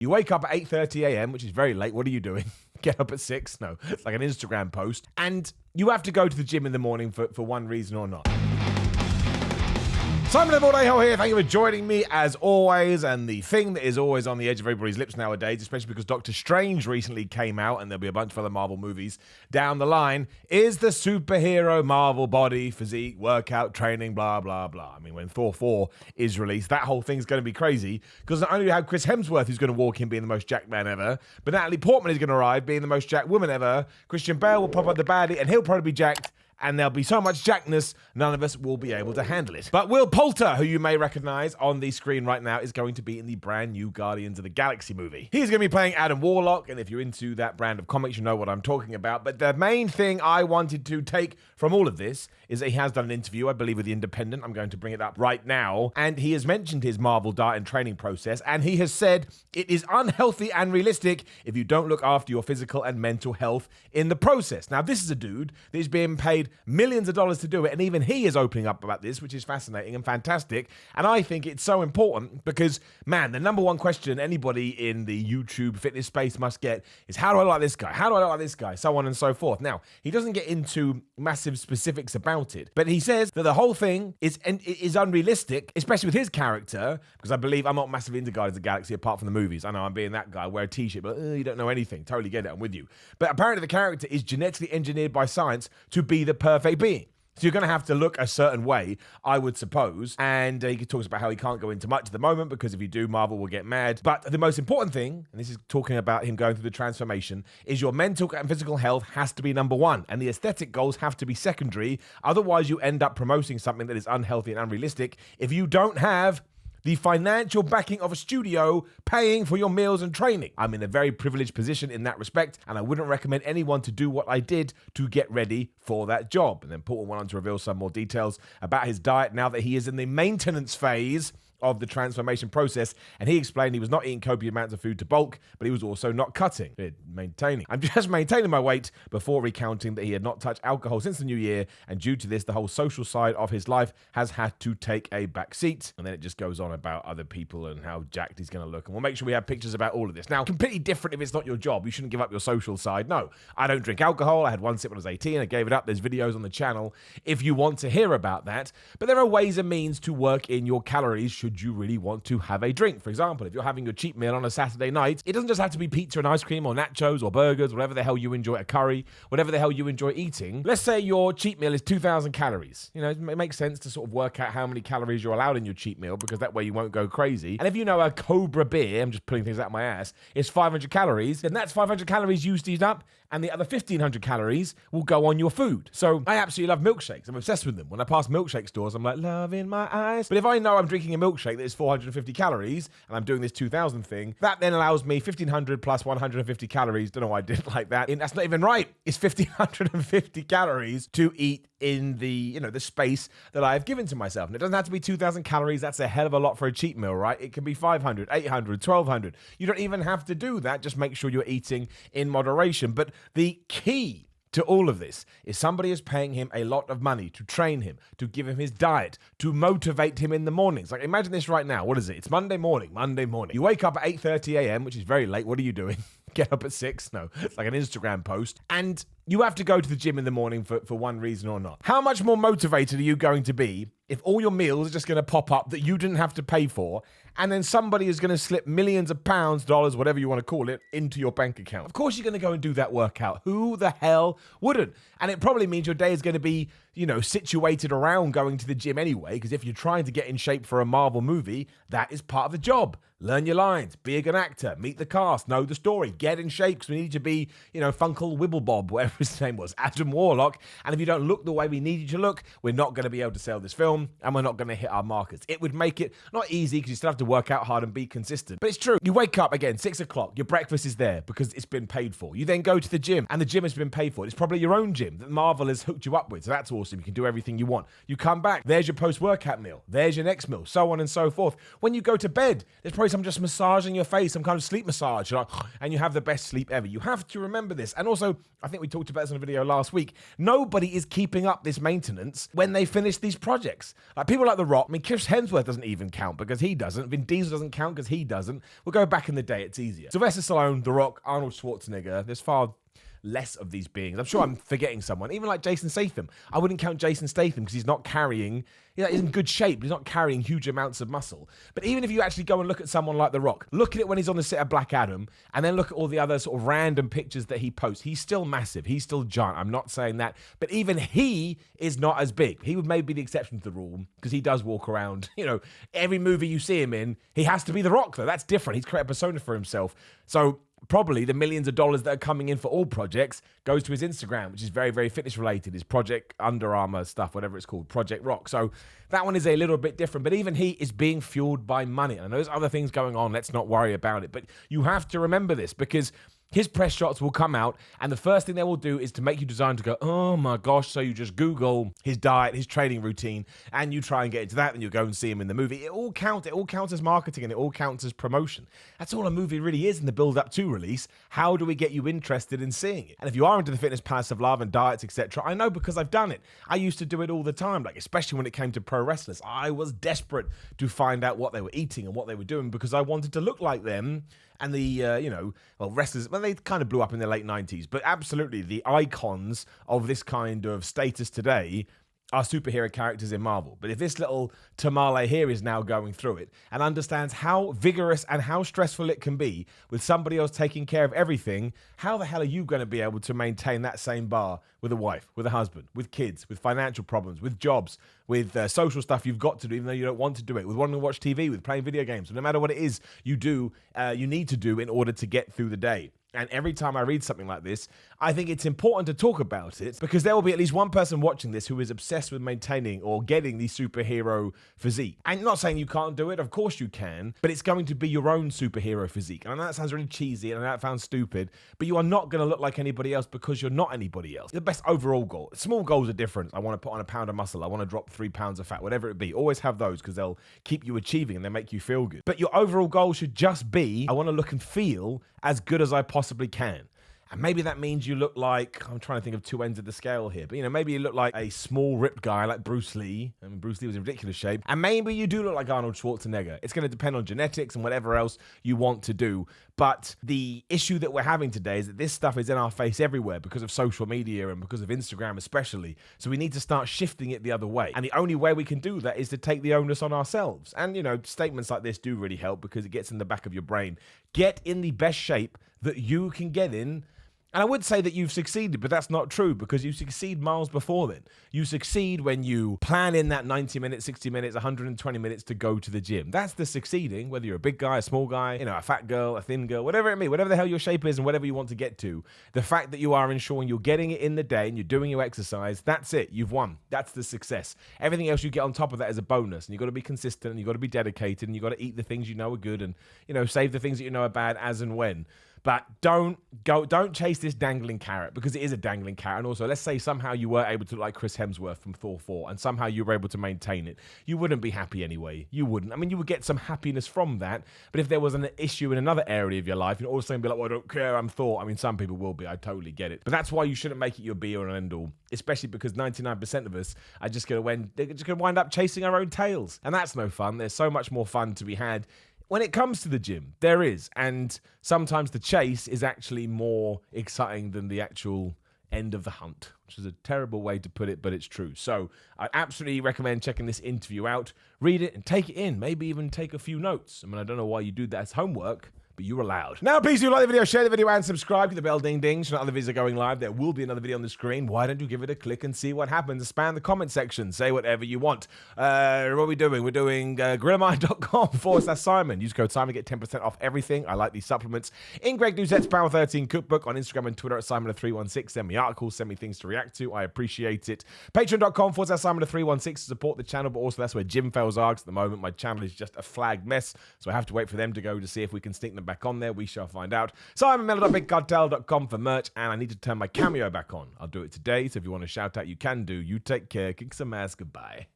You wake up at 8:30 a.m., which is very late. What are you doing? Get up at 6? No, it's like an Instagram post. And you have to go to the gym in the morning for one reason or not. Simon the Bordejo here. Thank you for joining me as always. And the thing that is always on the edge of everybody's lips nowadays, especially because Doctor Strange recently came out and there'll be a bunch of other Marvel movies down the line, is the superhero Marvel body, physique, workout, training, blah, blah, blah. I mean, when Thor 4 is released, that whole thing's going to be crazy because not only do you have Chris Hemsworth who's going to walk in being the most jacked man ever, but Natalie Portman is going to arrive being the most jacked woman ever. Christian Bale will pop up the baddie and he'll probably be jacked. And there'll be so much jackness, none of us will be able to handle it. But Will Poulter, who you may recognize on the screen right now, is going to be in the brand new Guardians of the Galaxy movie. He's going to be playing Adam Warlock, and if you're into that brand of comics, you know what I'm talking about. But the main thing I wanted to take from all of this is that he has done an interview, I believe, with The Independent. I'm going to bring it up right now. And he has mentioned his Marvel diet and training process, and he has said it is unhealthy and realistic if you don't look after your physical and mental health in the process. Now, this is a dude that is being paid millions of dollars to do it, and even he is opening up about this, which is fascinating and fantastic. And I think it's so important because, man, the number one question anybody in the YouTube fitness space must get is, how do I like this guy? How do I look like this guy? So on and so forth. Now, he doesn't get into massive specifics about it, but he says that the whole thing is unrealistic, especially with his character, because I believe I'm not massively into Guardians of the Galaxy apart from the movies. I know I'm being that guy, wear a t-shirt, but you don't know anything. Totally get it, I'm with you. But apparently the character is genetically engineered by science to be the perfect being. So you're going to have to look a certain way, I would suppose. And he talks about how he can't go into much at the moment because if you do, Marvel will get mad. But the most important thing, and this is talking about him going through the transformation, is your mental and physical health has to be number one. And the aesthetic goals have to be secondary. Otherwise, you end up promoting something that is unhealthy and unrealistic if you don't have the financial backing of a studio paying for your meals and training. I'm in a very privileged position in that respect, and I wouldn't recommend anyone to do what I did to get ready for that job. And then Poulter went on to reveal some more details about his diet now that he is in the maintenance phase of the transformation process, and he explained he was not eating copious amounts of food to bulk, but he was also not cutting, maintaining. I'm just maintaining my weight, before recounting that he had not touched alcohol since the new year, and due to this, the whole social side of his life has had to take a back seat. And then it just goes on about other people and how jacked he's going to look, and we'll make sure we have pictures about all of this. Now, completely different if it's not your job. You shouldn't give up your social side. No, I don't drink alcohol. I had one sip when I was 18. I gave it up. There's videos on the channel if you want to hear about that. But there are ways and means to work in your calories should you really want to have a drink. For example, if you're having your cheat meal on a Saturday night, it doesn't just have to be pizza and ice cream or nachos or burgers, whatever the hell you enjoy, a curry, whatever the hell you enjoy eating. Let's say your cheat meal is 2,000 calories. You know, it makes sense to sort of work out how many calories you're allowed in your cheat meal because that way you won't go crazy. And if you know a Cobra beer, I'm just pulling things out of my ass, is 500 calories, then that's 500 calories used up, and the other 1,500 calories will go on your food. So I absolutely love milkshakes. I'm obsessed with them. When I pass milkshake stores, I'm like, love in my eyes. But if I know I'm drinking a milkshake that is 450 calories, and I'm doing this 2,000 thing, that then allows me 1,500 plus 150 calories. Don't know why I did it like that. And that's not even right. It's 1,550 calories to eat in the, the space that I have given to myself. And it doesn't have to be 2,000 calories. That's a hell of a lot for a cheat meal, right? It can be 500, 800, 1,200. You don't even have to do that. Just make sure you're eating in moderation. But the key to all of this is somebody is paying him a lot of money to train him, to give him his diet, to motivate him in the mornings. Like, imagine this right now. What is it? It's Monday morning. You wake up at 8:30 a.m., which is very late. What are you doing? Get up at 6? No, it's like an Instagram post. And you have to go to the gym in the morning for one reason or not. How much more motivated are you going to be if all your meals are just going to pop up that you didn't have to pay for, and then somebody is going to slip millions of pounds, dollars, whatever you want to call it, into your bank account? Of course you're going to go and do that workout. Who the hell wouldn't? And it probably means your day is going to be, situated around going to the gym anyway, because if you're trying to get in shape for a Marvel movie, that is part of the job. Learn your lines, be a good actor, meet the cast, know the story, get in shape, because we need you to be, Funkle Wibblebob, whatever his name was, Adam Warlock. And if you don't look the way we need you to look, we're not going to be able to sell this film, and we're not going to hit our markets. It would make it not easy, because you still have to work out hard and be consistent. But it's true. You wake up, again, 6 o'clock, your breakfast is there because it's been paid for. You then go to the gym, and the gym has been paid for. It's probably your own gym that Marvel has hooked you up with, so that's all awesome. You can do everything you want. You come back, there's your post-workout meal. There's your next meal, so on and so forth. When you go to bed, there's probably some just massaging your face, some kind of sleep massage, and you have the best sleep ever. You have to remember this. And also, I think we talked about this in a video last week. Nobody is keeping up this maintenance when they finish these projects. Like people like The Rock, I mean, Chris Hemsworth doesn't even count because he doesn't. Vin Diesel doesn't count because he doesn't. We'll go back in the day, it's easier. Sylvester Stallone, The Rock, Arnold Schwarzenegger, there's far less of these beings. I'm sure I'm forgetting someone. Even like Jason Statham. I wouldn't count Jason Statham because he's not carrying, he's in good shape. He's not carrying huge amounts of muscle. But even if you actually go and look at someone like The Rock, look at it when he's on the set of Black Adam, and then look at all the other sort of random pictures that he posts. He's still massive. He's still giant. I'm not saying that. But even he is not as big. He would maybe be the exception to the rule because he does walk around, every movie you see him in, he has to be The Rock though. That's different. He's created a persona for himself. So probably the millions of dollars that are coming in for all projects goes to his Instagram, which is very, very fitness related. His Project Under Armour stuff, whatever it's called, Project Rock. So that one is a little bit different, but even he is being fueled by money. And I know there's other things going on. Let's not worry about it. But you have to remember this because his press shots will come out, and the first thing they will do is to make you design to go, oh my gosh, so you just Google his diet, his training routine, and you try and get into that, and you go and see him in the movie. It all counts as marketing, and it all counts as promotion. That's all a movie really is in the build-up to release. How do we get you interested in seeing it? And if you are into the fitness palace of love and diets, etc., I know because I've done it. I used to do it all the time, like especially when it came to pro wrestlers. I was desperate to find out what they were eating and what they were doing because I wanted to look like them. And the, wrestlers, they kind of blew up in the late 90s, but absolutely the icons of this kind of status today are superhero characters in Marvel. But if this little tamale here is now going through it and understands how vigorous and how stressful it can be with somebody else taking care of everything, how the hell are you going to be able to maintain that same bar with a wife, with a husband, with kids, with financial problems, with jobs, with social stuff you've got to do even though you don't want to do it, with wanting to watch TV, with playing video games, no matter what it is you do, you need to do in order to get through the day. And every time I read something like this, I think it's important to talk about it because there will be at least one person watching this who is obsessed with maintaining or getting the superhero physique. And not saying you can't do it, of course you can, but it's going to be your own superhero physique. And I know that sounds really cheesy and I know that sounds stupid, but you are not going to look like anybody else because you're not anybody else. The best overall goal. Small goals are different. I want to put on a pound of muscle. I want to drop 3 pounds of fat, whatever it be. Always have those because they'll keep you achieving and they make you feel good. But your overall goal should just be, I want to look and feel as good as I possibly can. And maybe that means you look like, I'm trying to think of two ends of the scale here, but maybe you look like a small ripped guy like Bruce Lee. I mean, Bruce Lee was in ridiculous shape. And maybe you do look like Arnold Schwarzenegger. It's going to depend on genetics and whatever else you want to do. But the issue that we're having today is that this stuff is in our face everywhere because of social media and because of Instagram especially. So we need to start shifting it the other way. And the only way we can do that is to take the onus on ourselves. And, statements like this do really help because it gets in the back of your brain. Get in the best shape that you can get in. And I would say that you've succeeded, but that's not true because you succeed miles before then. You succeed when you plan in that 90 minutes, 60 minutes, 120 minutes to go to the gym. That's the succeeding, whether you're a big guy, a small guy, a fat girl, a thin girl, whatever it may be, whatever the hell your shape is and whatever you want to get to. The fact that you are ensuring you're getting it in the day and you're doing your exercise, that's it. You've won. That's the success. Everything else you get on top of that is a bonus. And you've got to be consistent and you've got to be dedicated and you've got to eat the things you know are good and, save the things that you know are bad as and when. But don't chase this dangling carrot because it is a dangling carrot. And also, let's say somehow you were able to look like Chris Hemsworth from Thor 4 and somehow you were able to maintain it. You wouldn't be happy anyway. You wouldn't. I mean, you would get some happiness from that. But if there was an issue in another area of your life, you'd all of a sudden be like, well, I don't care, I'm Thor. I mean, some people will be. I totally get it. But that's why you shouldn't make it your be or an end all, especially because 99% of us are just going to wind up chasing our own tails. And that's no fun. There's so much more fun to be had when it comes to the gym. There is, and sometimes the chase is actually more exciting than the actual end of the hunt, which is a terrible way to put it, but it's true. So I absolutely recommend checking this interview out. Read it and take it in. Maybe even take a few notes. I mean, I don't know why you do that as homework, but you're allowed. Now, please do like the video, share the video, and subscribe to the bell ding ding so that other videos are going live. There will be another video on the screen. Why don't you give it a click and see what happens? Spam the comment section. Say whatever you want. What are we doing? We're doing GorillaMind.com/Simon. Use code Simon, get 10% off everything. I like these supplements. In Greg Doucette's Power 13 Cookbook on Instagram and Twitter at Simon316. Send me articles, send me things to react to. I appreciate it. Patreon.com/Simon316 to support the channel, but also that's where gym fails are. At the moment, my channel is just a flagged mess, so I have to wait for them to go to see if we can sneak them back back on there? We shall find out. SimonMiller.BigCartel.com for merch, and I need to turn my Cameo back on. I'll do it today, so if you want to shout out, you can do. You take care. Kick some ass. Goodbye.